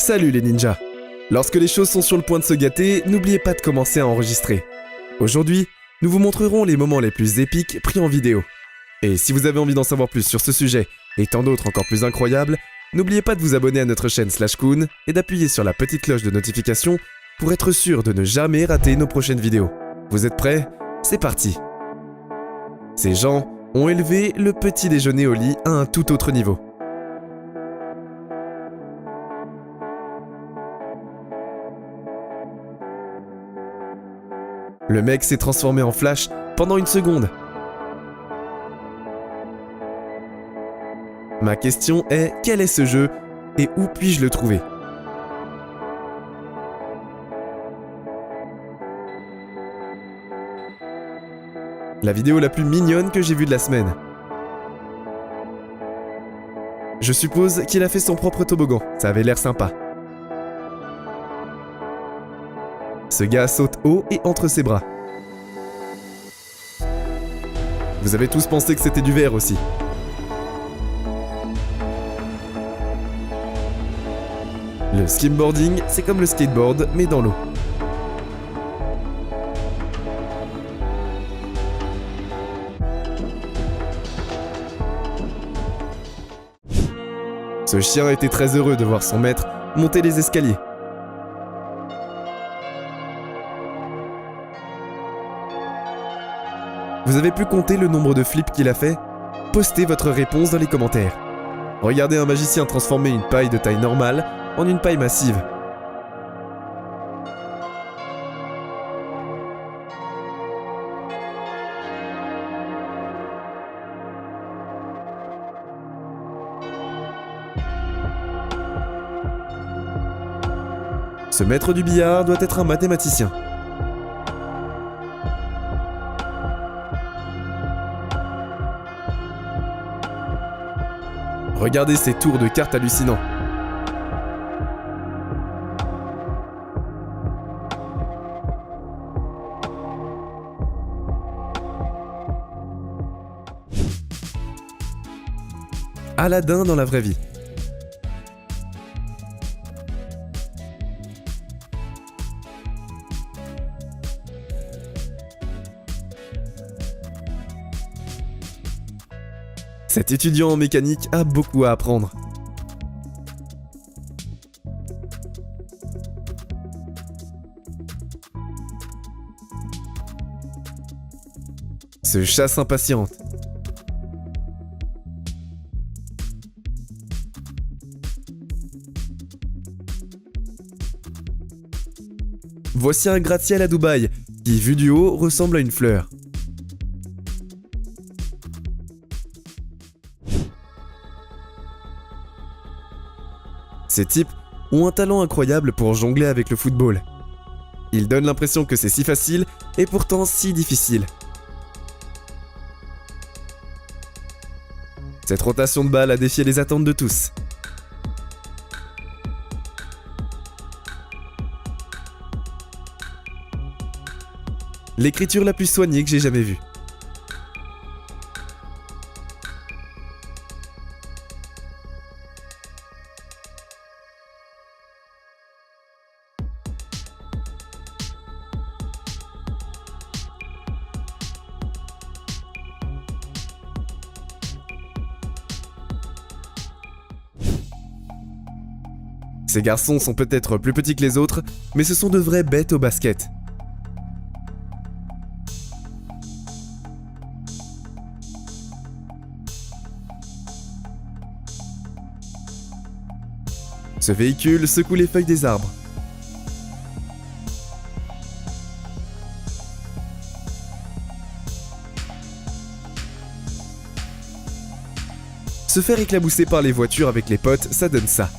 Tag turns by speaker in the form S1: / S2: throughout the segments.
S1: Salut les ninjas! Lorsque les choses sont sur le point de se gâter, n'oubliez pas de commencer à enregistrer. Aujourd'hui, nous vous montrerons les moments les plus épiques pris en vidéo. Et si vous avez envie d'en savoir plus sur ce sujet et tant d'autres encore plus incroyables, n'oubliez pas de vous abonner à notre chaîne /Koon et d'appuyer sur la petite cloche de notification pour être sûr de ne jamais rater nos prochaines vidéos. Vous êtes prêts? C'est parti! Ces gens ont élevé le petit déjeuner au lit à un tout autre niveau. Le mec s'est transformé en Flash pendant une seconde. Ma question est, quel est ce jeu et où puis-je le trouver? La vidéo la plus mignonne que j'ai vue de la semaine. Je suppose qu'il a fait son propre toboggan, ça avait l'air sympa. Ce gars saute haut et entre ses bras. Vous avez tous pensé que c'était du verre aussi. Le skimboarding, c'est comme le skateboard, mais dans l'eau. Ce chien était très heureux de voir son maître monter les escaliers. Vous avez pu compter le nombre de flips qu'il a fait? Postez votre réponse dans les commentaires. Regardez un magicien transformer une paille de taille normale en une paille massive. Ce maître du billard doit être un mathématicien. Regardez ces tours de cartes hallucinants. Aladdin dans la vraie vie. Cet étudiant en mécanique a beaucoup à apprendre. Ce chat s'impatiente. Voici un gratte-ciel à Dubaï qui, vu du haut, ressemble à une fleur. Ces types ont un talent incroyable pour jongler avec le football. Ils donnent l'impression que c'est si facile et pourtant si difficile. Cette rotation de balle a défié les attentes de tous. L'écriture la plus soignée que j'ai jamais vue. Ces garçons sont peut-être plus petits que les autres, mais ce sont de vraies bêtes au basket. Ce véhicule secoue les feuilles des arbres. Se faire éclabousser par les voitures avec les potes, ça donne ça.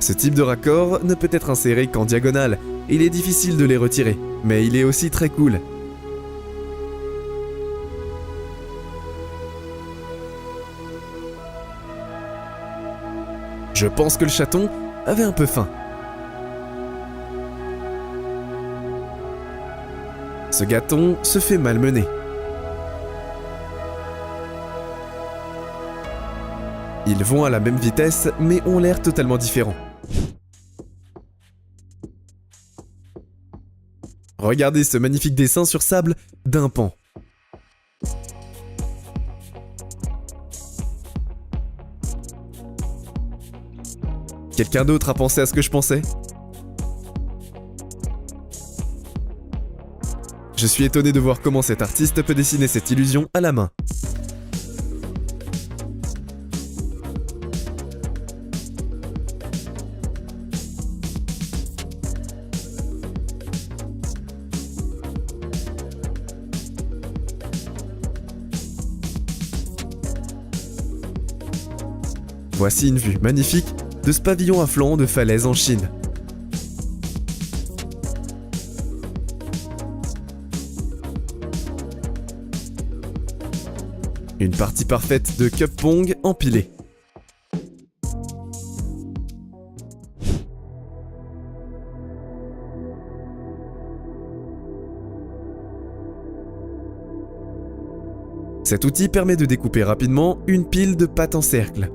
S1: Ce type de raccord ne peut être inséré qu'en diagonale, et il est difficile de les retirer, mais il est aussi très cool. Je pense que le chaton avait un peu faim. Ce gâton se fait malmener. Ils vont à la même vitesse, mais ont l'air totalement différents. Regardez ce magnifique dessin sur sable d'un pan. Quelqu'un d'autre a pensé à ce que je pensais? Je suis étonné de voir comment cet artiste peut dessiner cette illusion à la main. Voici une vue magnifique de ce pavillon à flanc de falaise en Chine. Une partie parfaite de cup pong empilée. Cet outil permet de découper rapidement une pile de pâte en cercle.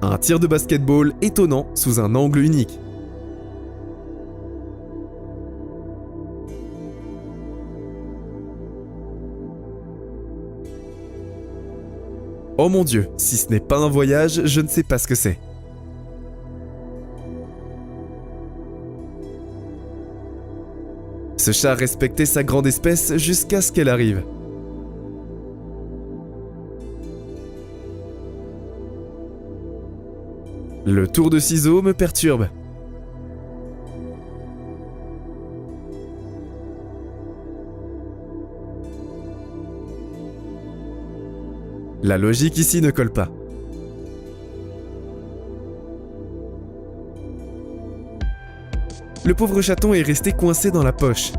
S1: Un tir de basketball étonnant sous un angle unique. Oh mon Dieu, si ce n'est pas un voyage, je ne sais pas ce que c'est. Ce chat respectait sa grande espèce jusqu'à ce qu'elle arrive. Le tour de ciseaux me perturbe. La logique ici ne colle pas. Le pauvre chaton est resté coincé dans la poche.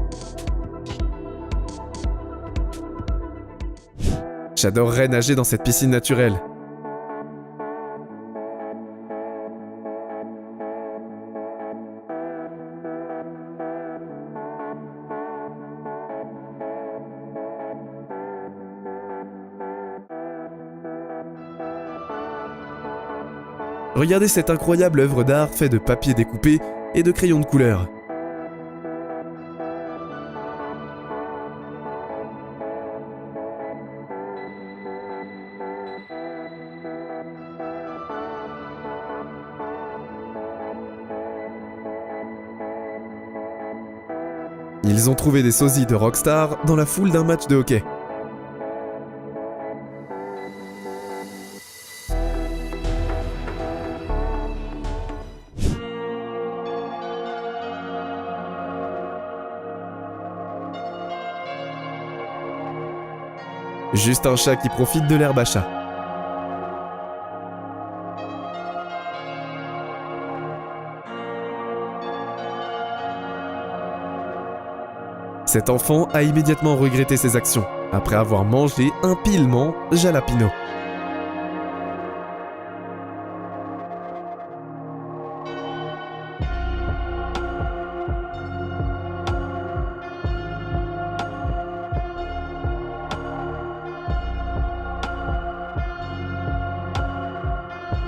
S1: J'adorerais nager dans cette piscine naturelle. Regardez cette incroyable œuvre d'art faite de papier découpé et de crayons de couleur. Ils ont trouvé des sosies de rockstar dans la foule d'un match de hockey. Juste un chat qui profite de l'herbe à chat. Cet enfant a immédiatement regretté ses actions, après avoir mangé un pilement jalapino.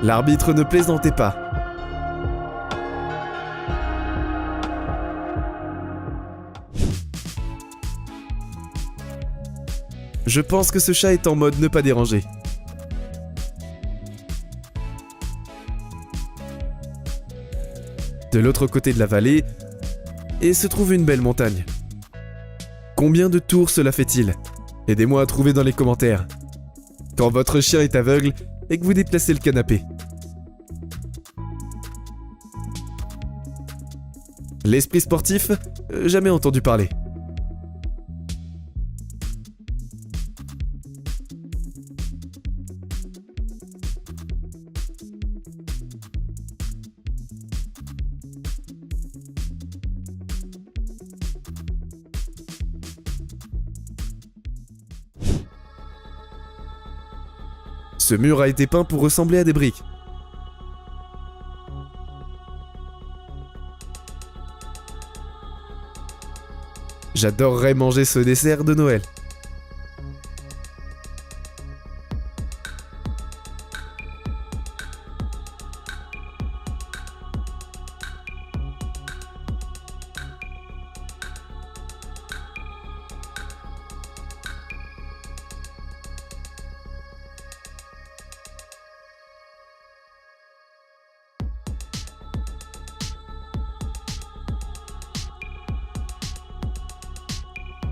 S1: L'arbitre ne plaisantait pas. Je pense que ce chat est en mode ne pas déranger. De l'autre côté de la vallée, et se trouve une belle montagne. Combien de tours cela fait-il? Aidez-moi à trouver dans les commentaires. Quand votre chien est aveugle et que vous déplacez le canapé. L'esprit sportif, jamais entendu parler. Ce mur a été peint pour ressembler à des briques. J'adorerais manger ce dessert de Noël.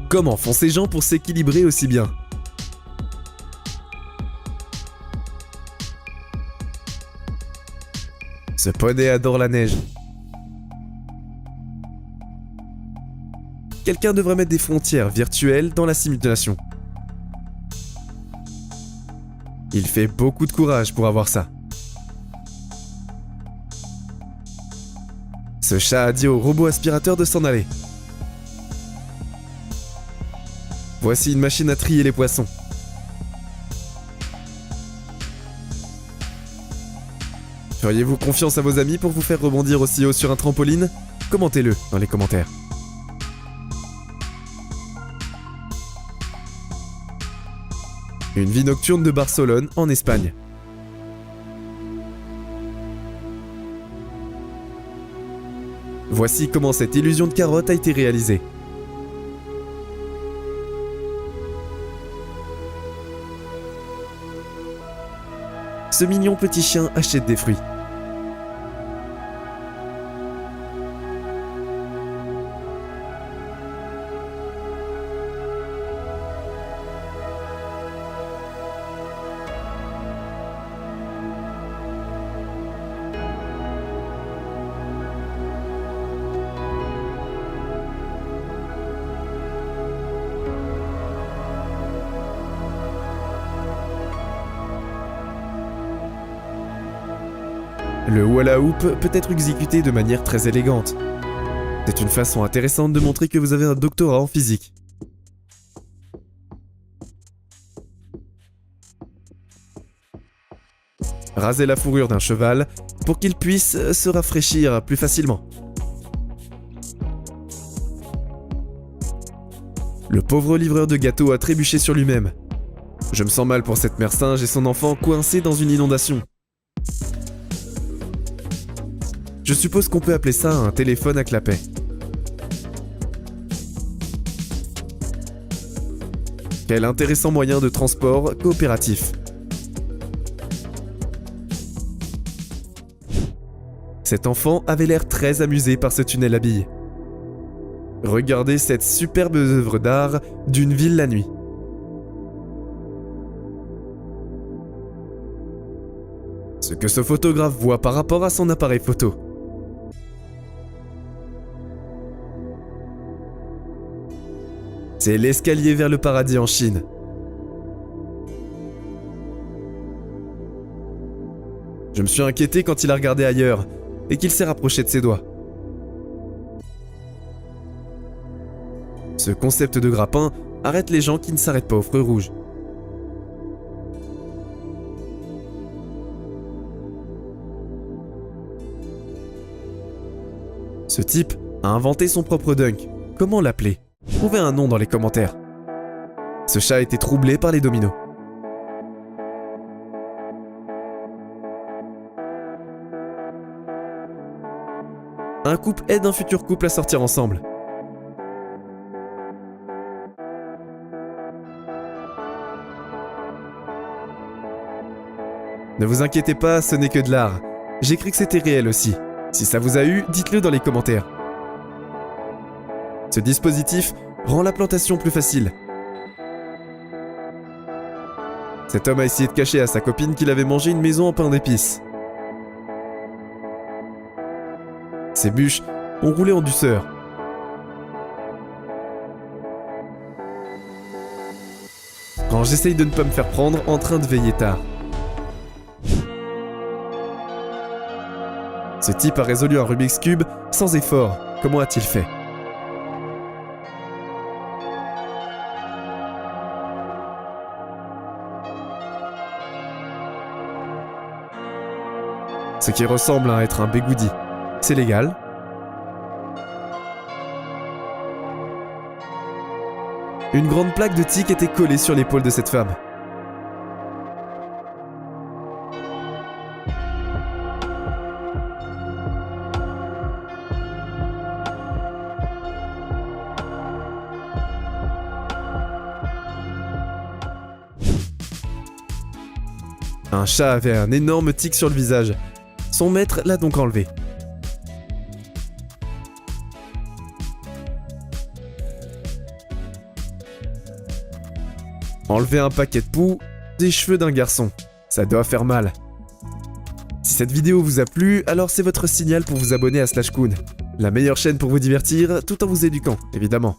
S1: Comment font ces gens pour s'équilibrer aussi bien? Ce poney adore la neige. Quelqu'un devrait mettre des frontières virtuelles dans la simulation. Il fait beaucoup de courage pour avoir ça. Ce chat a dit au robot aspirateur de s'en aller. Voici une machine à trier les poissons. Feriez-vous confiance à vos amis pour vous faire rebondir aussi haut sur un trampoline? Commentez-le dans les commentaires. Une vie nocturne de Barcelone, en Espagne. Voici comment cette illusion de carotte a été réalisée. Ce mignon petit chien achète des fruits. Le hula hoop peut être exécuté de manière très élégante. C'est une façon intéressante de montrer que vous avez un doctorat en physique. Rasez la fourrure d'un cheval pour qu'il puisse se rafraîchir plus facilement. Le pauvre livreur de gâteaux a trébuché sur lui-même. Je me sens mal pour cette mère singe et son enfant coincés dans une inondation. Je suppose qu'on peut appeler ça un téléphone à clapet. Quel intéressant moyen de transport coopératif. Cet enfant avait l'air très amusé par ce tunnel à billes. Regardez cette superbe œuvre d'art d'une ville la nuit. Ce que ce photographe voit par rapport à son appareil photo. C'est l'escalier vers le paradis en Chine. Je me suis inquiété quand il a regardé ailleurs et qu'il s'est rapproché de ses doigts. Ce concept de grappin arrête les gens qui ne s'arrêtent pas au feu rouge. Ce type a inventé son propre dunk. Comment l'appeler? Trouvez un nom dans les commentaires. Ce chat a été troublé par les dominos. Un couple aide un futur couple à sortir ensemble. Ne vous inquiétez pas, ce n'est que de l'art. J'ai cru que c'était réel aussi. Si ça vous a eu, dites-le dans les commentaires. Ce dispositif rend la plantation plus facile. Cet homme a essayé de cacher à sa copine qu'il avait mangé une maison en pain d'épices. Ces bûches ont roulé en douceur. Quand j'essaye de ne pas me faire prendre en train de veiller tard. Ce type a résolu un Rubik's Cube sans effort. Comment a-t-il fait? ce qui ressemble à être un bigoudi. C'est légal. Une grande plaque de tic était collée sur l'épaule de cette femme. Un chat avait un énorme tic sur le visage. Son maître l'a donc enlevé. Enlever un paquet de poux des cheveux d'un garçon. Ça doit faire mal. Si cette vidéo vous a plu, alors c'est votre signal pour vous abonner à Slashcoon, la meilleure chaîne pour vous divertir tout en vous éduquant, évidemment.